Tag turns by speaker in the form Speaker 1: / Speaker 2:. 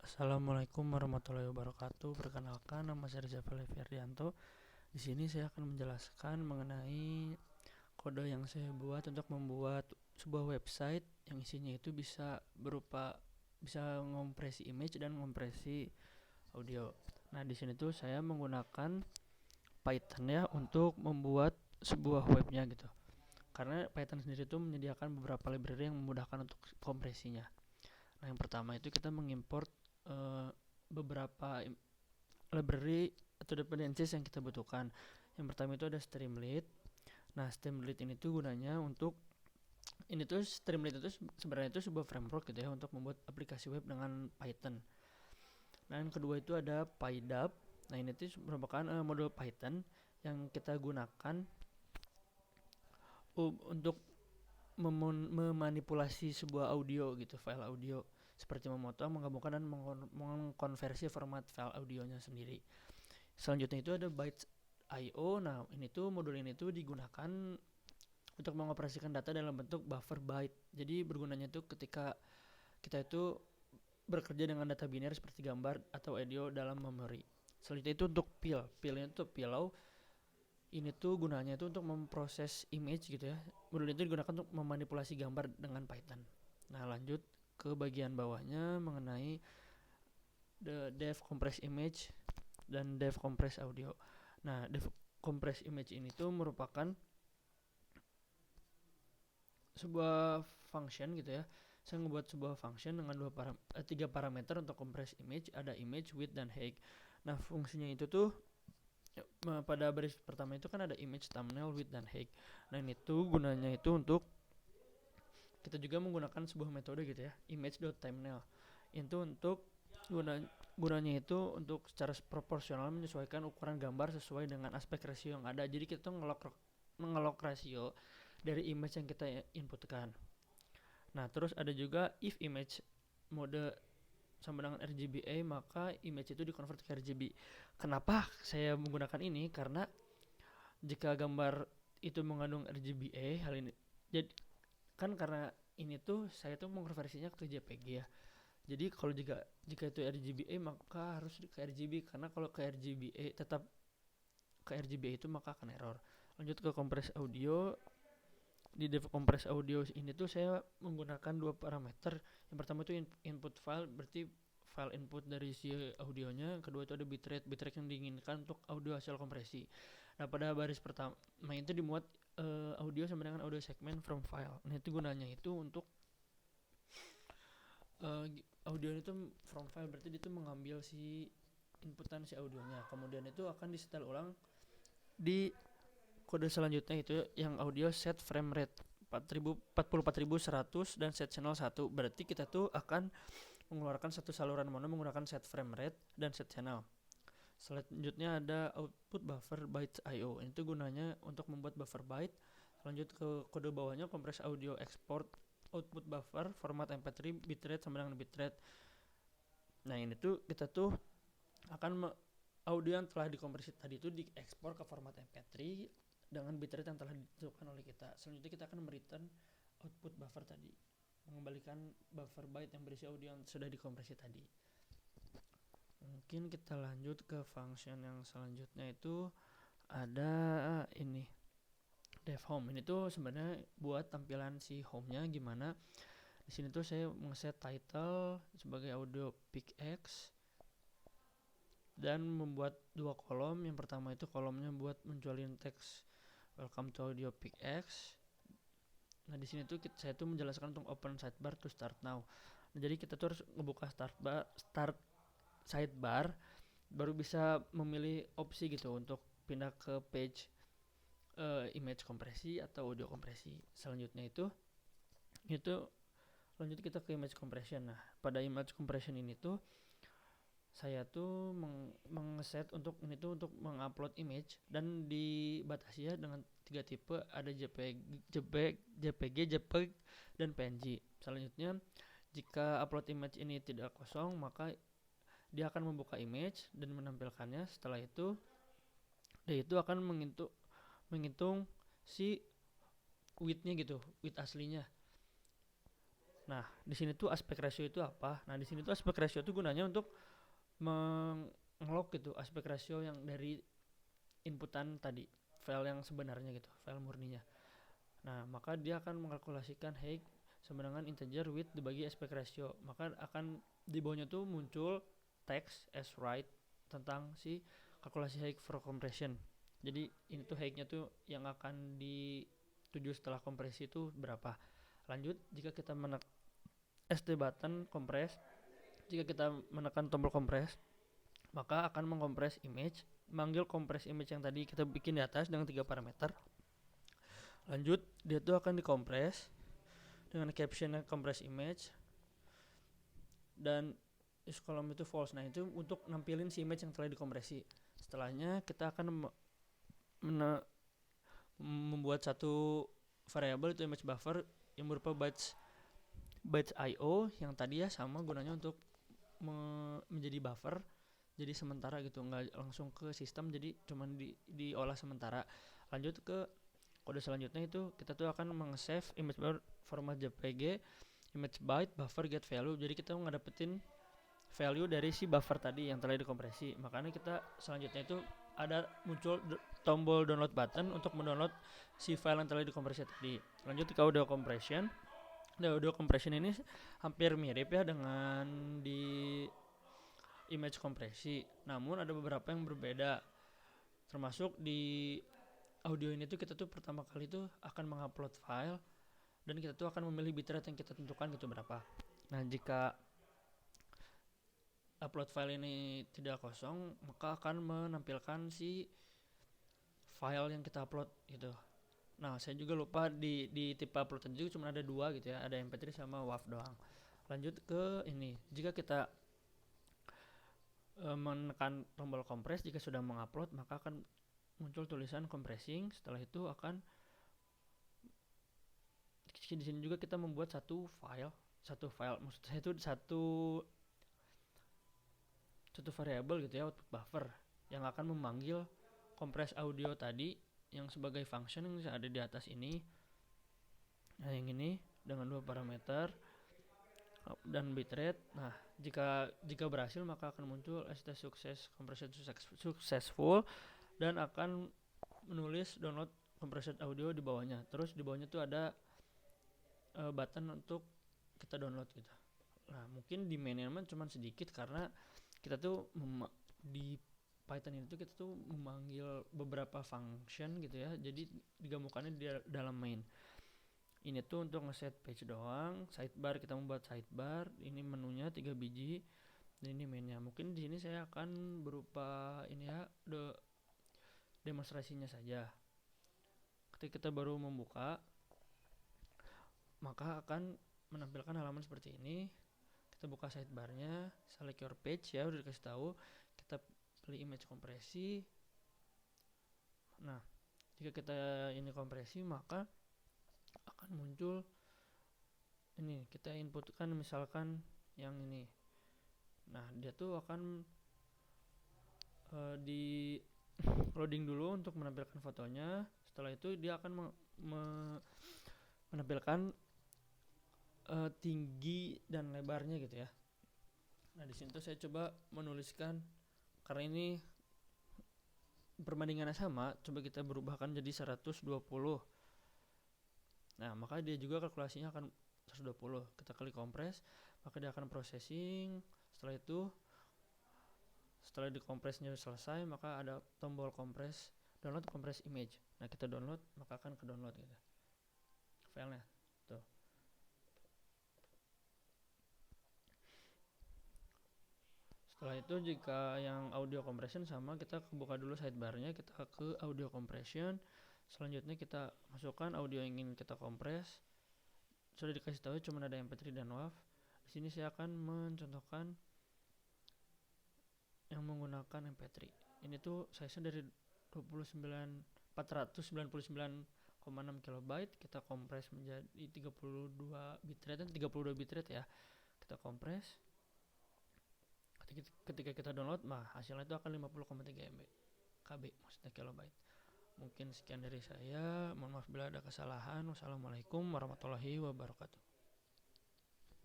Speaker 1: Assalamualaikum warahmatullahi wabarakatuh. Perkenalkan, nama saya Rizafel Ferdianto. Di sini saya akan menjelaskan mengenai kode yang saya buat untuk membuat sebuah website yang isinya itu bisa ngompresi image dan ngompresi audio. Nah, di sini tuh saya menggunakan Python ya untuk membuat sebuah webnya gitu. Karena Python sendiri itu menyediakan beberapa library yang memudahkan untuk kompresinya. Nah, yang pertama itu kita mengimport beberapa library atau dependencies yang kita butuhkan. Yang pertama itu ada Streamlit. Nah, Streamlit ini tuh gunanya untuk Streamlit itu sebenarnya itu sebuah framework gitu ya untuk membuat aplikasi web dengan Python. Nah, yang kedua itu ada PyDub. Nah, ini tuh merupakan modul Python yang kita gunakan untuk memanipulasi sebuah audio gitu, file audio, seperti memotong, menggabungkan dan mengkonversi format file audionya sendiri. Selanjutnya itu ada Bytes.io. Nah, modul ini tuh digunakan untuk mengoperasikan data dalam bentuk buffer byte. Jadi bergunanya itu ketika kita itu bekerja dengan data biner seperti gambar atau audio dalam memori. Selanjutnya itu untuk PIL. PIL itu pillow. Ini tuh gunanya itu untuk memproses image gitu ya. Modul itu digunakan untuk memanipulasi gambar dengan Python. Nah, lanjut ke bagian bawahnya mengenai the dev compress image dan dev compress audio. Nah, dev compress image ini tuh merupakan sebuah function gitu ya. Saya ngebuat sebuah function dengan tiga parameter untuk compress image, ada image, width, dan height. Nah, fungsinya itu tuh pada baris pertama itu kan ada image, thumbnail, width, dan height. Nah, ini tuh gunanya itu untuk kita juga menggunakan sebuah metode gitu ya, image.thumbnail. Itu untuk gunanya itu untuk secara proporsional menyesuaikan ukuran gambar sesuai dengan aspek rasio yang ada. Jadi kita tuh ngelok rasio dari image yang kita inputkan. Nah, terus ada juga if image mode sama dengan RGBA, maka image itu dikonvert ke RGB. Kenapa saya menggunakan ini? Karena jika gambar itu mengandung RGBA, hal ini jadi kan karena ini tuh saya tuh mengkonversinya ke JPG ya. Jadi kalau jika itu RGBA maka harus ke RGB, karena kalau ke RGBA tetap ke RGBA itu maka akan error. Lanjut ke compress audio. Di dev compress audio ini tuh saya menggunakan dua parameter. Yang pertama itu input file, berarti file input dari si audionya. Yang kedua itu ada bitrate yang diinginkan untuk audio hasil kompresi. Nah, pada baris pertama itu dimuat audio sama dengan audio segment from file. Nah, itu gunanya itu untuk audio itu from file, berarti dia itu mengambil si inputan si audionya, kemudian itu akan disetel ulang di kode selanjutnya itu yang audio set frame rate 44100 dan set channel 1. Berarti kita tuh akan mengeluarkan satu saluran mono menggunakan set frame rate dan set channel. Selanjutnya ada output buffer bytes.io. Itu gunanya untuk membuat buffer byte. Lanjut ke kode bawahnya compress audio export output buffer format MP3 bitrate sama dengan bitrate. Nah, ini tuh kita tuh akan audio yang telah dikompresi tadi itu diekspor ke format MP3 dengan bitrate yang telah ditentukan oleh kita. Selanjutnya kita akan mereturn output buffer tadi, mengembalikan buffer byte yang berisi audio yang sudah dikompresi tadi. Mungkin kita lanjut ke function yang selanjutnya itu ada ini dev home. Ini tuh sebenarnya buat tampilan si home-nya gimana. Di sini tuh saya ngeset title sebagai audio picx dan membuat dua kolom. Yang pertama itu kolomnya buat menjualin teks welcome to audio picx. Nah, di sini tuh saya tuh menjelaskan untuk open sidebar to start now. Nah, jadi kita tuh harus ngebuka start sidebar baru bisa memilih opsi gitu untuk pindah ke page image kompresi atau audio kompresi. Selanjutnya itu lanjut kita ke image compression. Nah, pada image compression ini tuh saya tuh mengset untuk ini tuh untuk mengupload image dan dibatasi ya dengan tiga tipe, ada JPG, dan PNG. Selanjutnya jika upload image ini tidak kosong maka dia akan membuka image dan menampilkannya. Setelah itu dia itu akan menghitung si width-nya gitu, width aslinya. Nah, di sini tuh aspek ratio itu apa? Nah, di sini tuh aspek ratio itu gunanya untuk mengelok gitu aspek ratio yang dari inputan tadi, file yang sebenarnya gitu, file murninya. Nah, maka dia akan mengkalkulasikan height sama dengan integer width dibagi aspect ratio. Maka akan di bawahnya tuh muncul text as right tentang si kalkulasi height for compression. Jadi ini tuh height-nya tuh yang akan dituju setelah kompresi itu berapa. Lanjut, jika kita menekan ST button compress, jika kita menekan tombol compress, maka akan mengkompres image, manggil compress image yang tadi kita bikin di atas dengan 3 parameter. Lanjut, dia tuh akan dikompres dengan caption compress image dan is column itu false. Nah, itu untuk nampilin si image yang telah dikompresi. Setelahnya kita akan membuat satu variabel itu image buffer yang berupa bytes IO yang tadi ya sama gunanya untuk menjadi buffer. Jadi sementara gitu, nggak langsung ke sistem, jadi cuman diolah sementara. Lanjut ke kode selanjutnya, itu kita tuh akan meng-save image format JPG, image byte, buffer, get value. Jadi kita ngedapetin value dari si buffer tadi yang telah dikompresi. Makanya kita selanjutnya itu ada muncul tombol download button untuk mendownload si file yang telah dikompresi tadi. Lanjut ke audio compression. Nah, audio compression ini hampir mirip ya dengan di image kompresi. Namun ada beberapa yang berbeda. Termasuk di audio ini tuh kita tuh pertama kali tuh akan mengupload file dan kita tuh akan memilih bitrate yang kita tentukan gitu berapa. Nah, jika upload file ini tidak kosong, maka akan menampilkan si file yang kita upload gitu. Nah, saya juga lupa di tipe upload juga cuma ada 2 gitu ya, ada MP3 sama WAV doang. Lanjut ke ini, jika kita menekan tombol kompres, jika sudah mengupload maka akan muncul tulisan compressing. Setelah itu akan di sini juga kita membuat satu file, maksud saya itu satu variabel gitu ya, output buffer yang akan memanggil kompres audio tadi yang sebagai function yang ada di atas ini. Nah, yang ini dengan 2 parameter dan bitrate. Nah, jika berhasil maka akan muncul ST success compression successful dan akan menulis download compressed audio di bawahnya. Terus di bawahnya tuh ada button untuk kita download gitu. Nah, mungkin di mainnya cuma sedikit karena kita tuh di Python itu kita tuh memanggil beberapa function gitu ya. Jadi digabungkannya di dalam main. Ini tuh untuk ngeset page doang. Sidebar, kita membuat sidebar. Ini menunya 3 biji. Dan ini mainnya. Mungkin di sini saya akan berupa ini ya, demonstrasinya saja. Ketika kita baru membuka, maka akan menampilkan halaman seperti ini. Kita buka sidebarnya, select your page ya, udah dikasih tahu. Kita pilih image kompresi. Nah, jika kita ini kompresi maka akan muncul ini, kita inputkan misalkan yang ini. Nah, dia tuh akan di loading dulu untuk menampilkan fotonya. Setelah itu dia akan menampilkan tinggi dan lebarnya gitu ya. Nah, di sini tuh saya coba menuliskan, karena ini perbandingannya sama, coba kita berubahkan jadi 120. Nah, maka dia juga kalkulasinya akan 120. Kita klik kompres, maka dia akan processing. Setelah itu, setelah dikompresnya selesai, maka ada tombol kompres, download kompres image. Nah, kita download, maka akan ke download gitu filenya tuh. Setelah itu, jika yang audio compression sama, kita buka dulu sidebarnya, kita ke audio compression. Selanjutnya kita masukkan audio yang ingin kita kompres. Sudah dikasih tahu cuma ada MP3 dan WAV. Di sini saya akan mencontohkan yang menggunakan MP3. Ini tuh size-nya dari 499,6 KB. Kita kompres menjadi 32 bitrate dan 32 bitrate ya. Kita kompres. Ketika kita download, hasilnya itu akan 50,3 KB, maksudnya kilobyte. Mungkin sekian dari saya. Mohon maaf bila ada kesalahan. Wassalamualaikum warahmatullahi wabarakatuh.